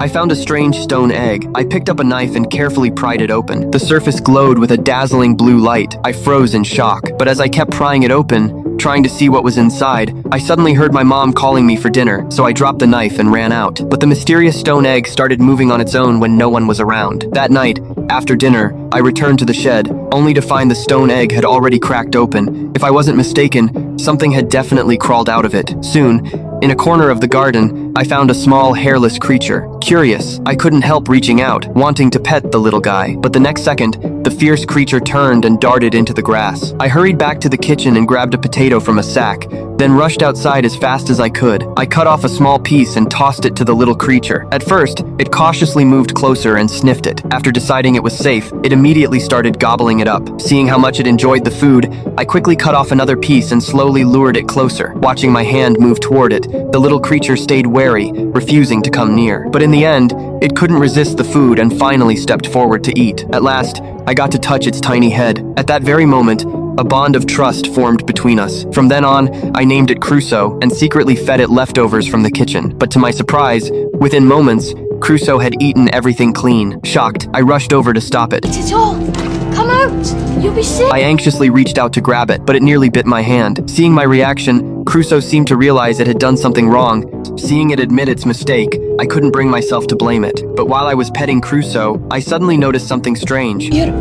I found a strange stone egg. I picked up a knife and carefully pried it open. The surface glowed with a dazzling blue light. I froze in shock, but as I kept prying it open, trying to see what was inside, I suddenly heard my mom calling me for dinner, so I dropped the knife and ran out. But the mysterious stone egg started moving on its own when no one was around. That night, after dinner, I returned to the shed, only to find the stone egg had already cracked open. If I wasn't mistaken, something had definitely crawled out of it. Soon, in a corner of the garden, I found a small, hairless creature. Curious, I couldn't help reaching out, wanting to pet the little guy. But the next second, the fierce creature turned and darted into the grass. I hurried back to the kitchen and grabbed a potato from a sack, then rushed outside as fast as I could. I cut off a small piece and tossed it to the little creature. At first, it cautiously moved closer and sniffed it. After deciding it was safe, it immediately started gobbling it up. Seeing how much it enjoyed the food, I quickly cut off another piece and slowly lured it closer. Watching my hand move toward it, the little creature stayed wary, refusing to come near. But in the end, it couldn't resist the food and finally stepped forward to eat. At last, I got to touch its tiny head. At that very moment, a bond of trust formed between us. From then on, I named it Crusoe and secretly fed it leftovers from the kitchen. But to my surprise, within moments, Crusoe had eaten everything clean. Shocked, I rushed over to stop it. Eat it all! Come out! You'll be sick! I anxiously reached out to grab it, but it nearly bit my hand. Seeing my reaction, Crusoe seemed to realize it had done something wrong. Seeing it admit its mistake, I couldn't bring myself to blame it. But while I was petting Crusoe, I suddenly noticed something strange. You're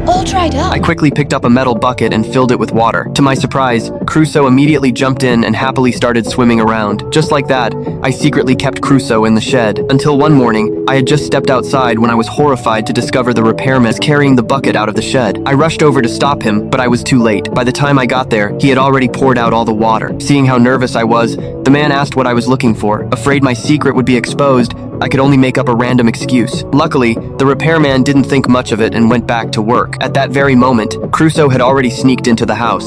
all dried up. I quickly picked up a metal bucket and filled it with water. To my surprise, Crusoe immediately jumped in and happily started swimming around. Just like that, I secretly kept Crusoe in the shed. Until one morning, I had just stepped outside when I was horrified to discover the repairman carrying the bucket out of the shed. I rushed over to stop him, but I was too late. By the time I got there, he had already poured out all the water. Seeing how nervous I was, the man asked what I was looking for. Afraid my secret would be exposed, I could only make up a random excuse. Luckily, the repairman didn't think much of it and went back to work. At that very moment, Crusoe had already sneaked into the house.